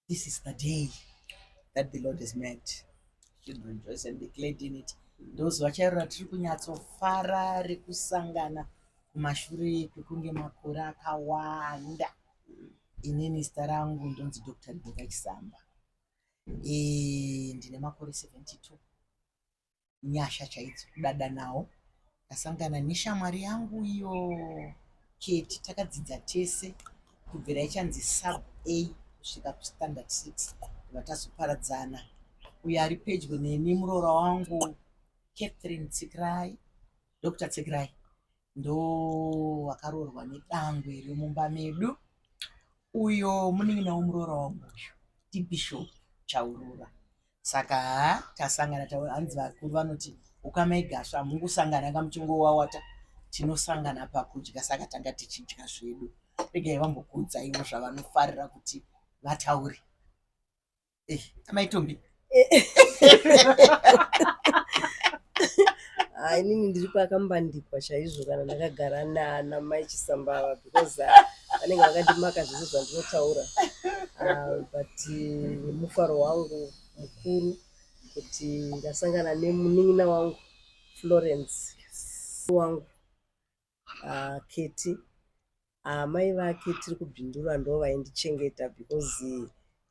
This is the day that the Lord has made. Should rejoice and be glad in it. Those vachairora tiri kunyatsofara rekusangana kumashure kwekunge makore akawanda. Inini zita rangu ndonzi Dr. Rebecca Chisamba. Ndine makore 72. Nyasha chaidzo kudada nawo. Ndasangana neshamwari yangu iyo Keti, takadzidza tese kubvira ichanzi sub A kusvika kustandard 6 vatazoparadzana. Uyo ari pedyo neni muroora wangu Catherine Tsikirai, Dr. Tsikirai ndo wakaroorwa nedangwe remumba medu. Uyo munin'ina womuroora wangu uyu ndiBishop Chaurura. Saka tasangana hanzi vakuru vanoti ukamaigasva mungusangana kamuchingowawata tinosangana pakudya, saka tanga tichidya zvedu. Regai vambokuudzaiwo zvavanofarira kuti vataure. Amaitombi inini ndiri pakambandikwa chaizvo kana ndakagara namai Chisamba because vanenge vakandimaka zvese zvandinotaura, but mufaro wangu mukuru kuti ndasangana nemunin'ina wangu Florence wangu Keti. Mai vake tiri kubhindura ndo vaindichengeta because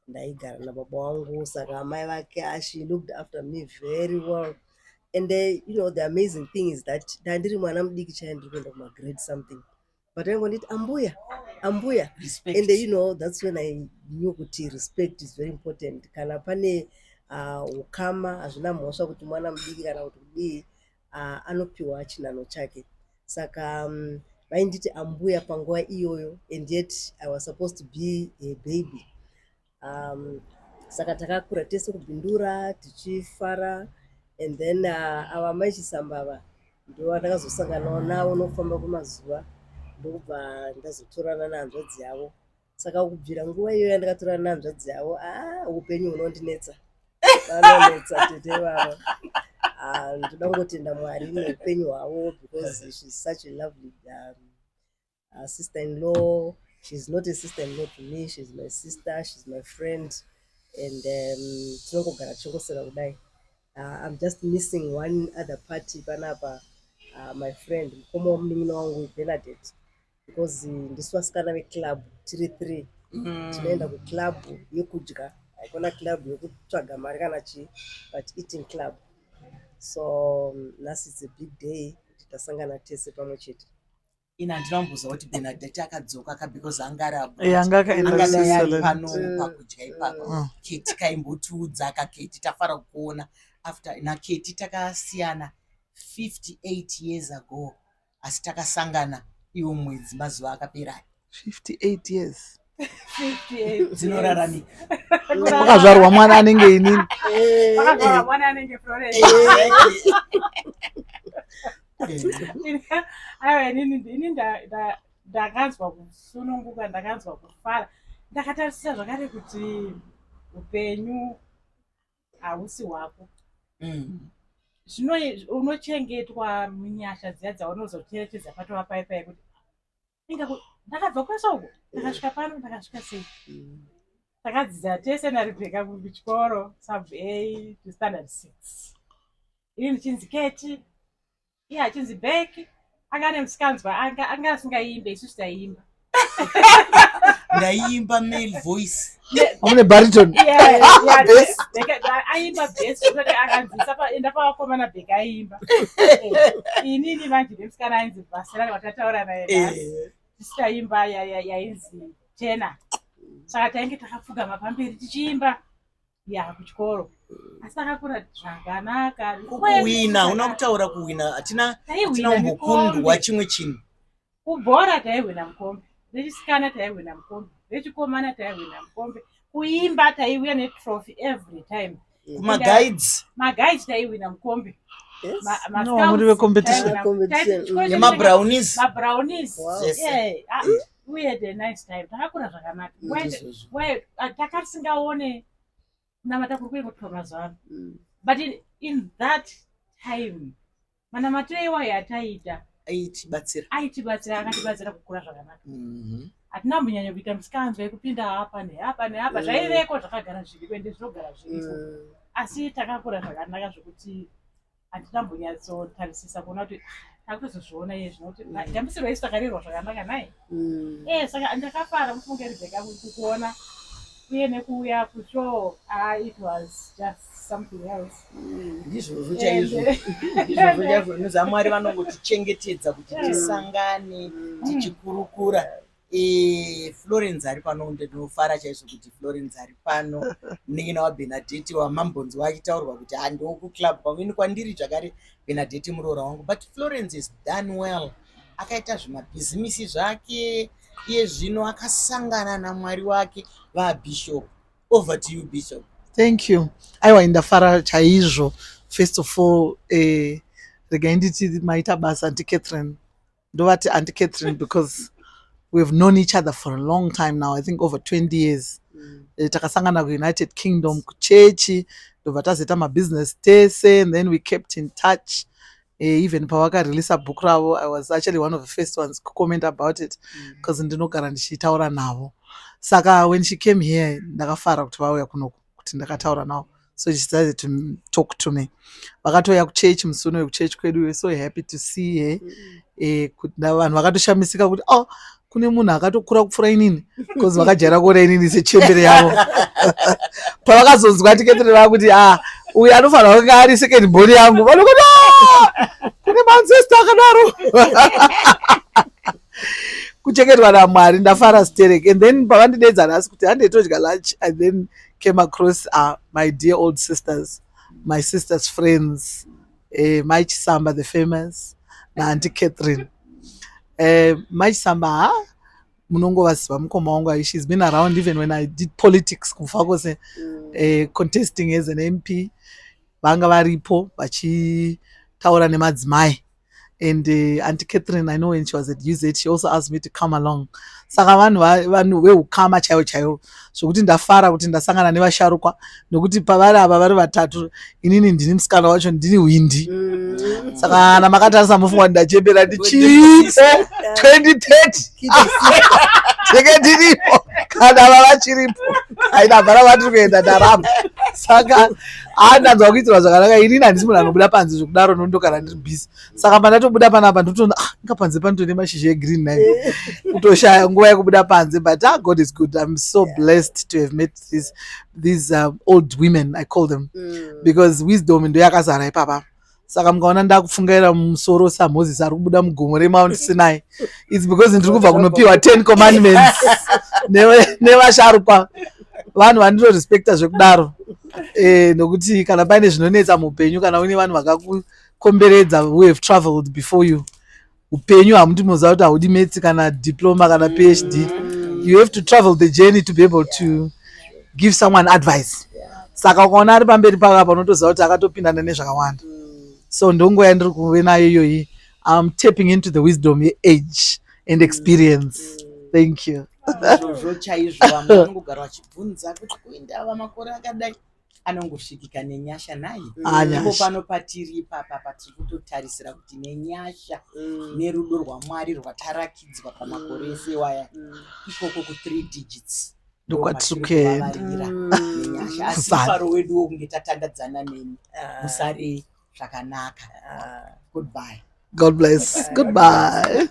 ndaigara nababa wangu, saka mai vake she looked after me very well. And the amazing thing is that ndandiri mwana mudiki chaya ndiri kuenda kumagrade something, but aingonditi ambuya. respect. And that's when I knew kuti respect is very important. Kana pane ukama hazvina mhosva kuti mwana mudiki kana kuti kudii, anopiwa chinano chake. Saka vainditi ambuya panguva iyoyo, and yet I was supposed to be a baby. Saka takakura tese kubhindura tichifara, and then ava mai Chisamba ndo vandakazosanganawo navo nokufamba kwemazuva ndobva ndazotorana nehanzvadzi yavo. Saka kubvira nguva iyoyo yandakatorana nehanzvadzi yavo, upenyu hunondinetsa, vanonetsa tete vava. Ndoda kungotenda Mwari neupenyu hwavo because she's such a lovely sister-in-law. She's not a sister-in-law to me, she's my sister, she's my friend, and tinongogara tichingosera kudai. I'm just missing one other party panapa, my friend mukoma womunin'ina wangu Bernadette, because ndisu vasikana veclub tiri 3 tinoenda kuclub yekudya, haikona club yekutsvaga mari kana chii, but eating club. So nhasi it's a big day kuti tasangana tese pamwe chete. Ina ndinamboza kuti Bernadette akadzoka ka because angakadai ari pano pakudya ipapo. Keti kaimbotiudza Keti tafara kuona after na Keti takasiyana 58 years ago, asi takasangana iwo mwedzi mazuva akapera 58 years. 58 dzinoraramika. Wakazvarwa mwana anenge inini. Wakazvarwa mwana anenge Florence. Aiwa inini ndakanzwa kusununguka, ndakanzwa kufara, ndakatarisira zvakare kuti upenyu hausi hwako. Zvino unochengetwa munyasha dziya dzaunozocherechedza patova paipai kuti ndakabva kwese uko ndakasvika pano ndakasvika sei. Takadzidza tese naRebecca kuchikoro sub A to standard 6. Ini ndichinzi Keti, iye achinzi Becky, anga nemusikanzwa anga asingaimbe, isusu taiimba. Ndaiimba male voice. Amune bariton. Aimba bass kuti akanzisa paenda pavakomana Becca aimba. Inini manje nemusikana ainzi Basira watataura naye basi. Tisitaimba yainzi Chena. Saka tainge takapfugama pamberi tichiimba kuchikoro. Asi takakura zvakanaka. Kuwina, unakutaura kuwina, hatina umbokundwa chimwe chinhu. Kubhora taiwina mukombe, vechisikana taiwina mukombe, vechikomana taiwina mukombe, kuimba taiuya netrophy every time. Kumaguides taiwina mukombe. No, muri vecompetition. Nemabrownies. Mabrownies. Yes. Yeah. We had a nice time. Takakura zvakanaka. Takasingaone kunamata kuri kuitwa mazuva ano. But in that time, manamatiro iwayo yataita aitibatsira akatibatsira kukura zvakanaka. hatina kumbonyanya kuita musikanzwa yekupinda apa neapa neapa zvaiveko zvakagara zviripo ende zvinogara zviripo asi takakura zvakanaka zvokuti hatina kumbonyatsotarisisa kuona kuti takutozozviona iye zvinokuti ndambisirwa isu takarirwa zvakanaka nai saka ndakafara kuti mungeribheka kukuona uye nekuuya kushow it was just something else. Ndizvozvo chaizvo izvozvo chaizvo noza Mwari vanongotichengetedza kuti tisangane tichikurukura. Florence ari pano ndinofara chaizvo kuti Florence ari pano munengena waBernadette wamambonzi wachitaurwa kuti handiwo kuclub pamweni kwandiri zvakare Bernadette muroora wangu, but Florence is done well. Akaita zvimabhizimisi zvake iye zvino akasangana naMwari wake vaBishop. Over to you Bishop. Thank you. Aiwa indafara chaizvo. First of all, rega nditi maita basa Auntie Catherine. Ndovati Auntie Catherine because we've known each other for a long time now. I think over 20 years. Takasangana ku United Kingdom kuchechi, ndobva tazoita mabusiness tese, and then we kept in touch. Even pawaka release a book ravo, I was actually one of the first ones to comment about it because ndinogara ndichitaura navo. Saka when she came here, ndakafara kuti vauya kuno kuti ndakataura navo. So she decided to talk to me. Vakatoya kuchechi musuno wekuchechi kwedu, we were so happy to see her. Kuti vanhu vakatoshamisika kuti kune munhu akatokura kupfuura inini because vakajara kuona inini sechembere yavo. Pavakazonzwa Auntie Catherine vakuti uyu anofanira kunge ari second born yangu, vanokoti kune maancestor akadaro. Kuchengetwa naMwari, ndafara sterek. And then pavandidedza nhasi kuti handetodya lunch, I then came across my dear old sisters, my sisters' friends, Mai Chisamba the famous na Auntie Catherine. Mai Chisamba munongovaziva mukoma wangu, she's been around even when I did politics kufa kwose, contesting as an MP. Vanga varipo vachitaura nemadzimai. And Auntie Catherine, I know when she was at UZ, she also asked me to come along. Saka vanhu veukama chaivo chaivo zvokuti ndafara kuti ndasangana nevasharukwa, nokuti pavari ava vari vatatu inini ndini musikana wacho, ndini windi. Saka kana makatarisa mufungwa ndachembera ndichiite 2030 tenge ndiripo kana vava vachiripo aina bhara vatiri kuenda ndarama. Saka ndanzwa kuitirwa zvakanaka, inini handisi munhu anobuda panze zvokudaro nondogara ndiri busy. Saka pandatobuda panapa ndotoona inga panze panotone mashizha egreen nayo kutoshaya nguva yekubuda panze. But God is good. I'm so blessed to have met these old women, I call them, because wisdom ndo yakazara ipapa. Saka mukaona ndakufungaira musoro saMoses ari kubuda mugomo reMount Sinai, it's because ndiri kubva kunopiwa 10 commandments nevasharukwa. Vanhu vandinorespekta zvekudaro, nokuti kana paine zvinonetsa muupenyu, kana une vanhu vakakukomberedza who have traveled before you, upenyu hamuti munoziva kuti haudi metsi kana diploma kana PhD. You have to travel the journey to be able to give someone advice. Saka ukaona ari pamberi paka panotoziva kuti akatopindana nezvakawanda. So ndongo yandiri kuve nayo iyoyi. I'm tapping into the wisdom age and experience. Thank you. Izvozvo chaizvo vamwe vanongogara vachibvunza kuti kuenda ava makore akadai anongosvikika nenyasha nai. Ipo pano patiri ipapa patiri kutotarisira kuti nenyasha nerudo rwaMwari rwatarakidzwa pamakore ese waya ikoko ku3 digits ndokwatikuenda nenyasha. Asi mufaro wedu wokunge tatangadzana nemi musare zvakanaka. Goodbye. God bless. Goodbye.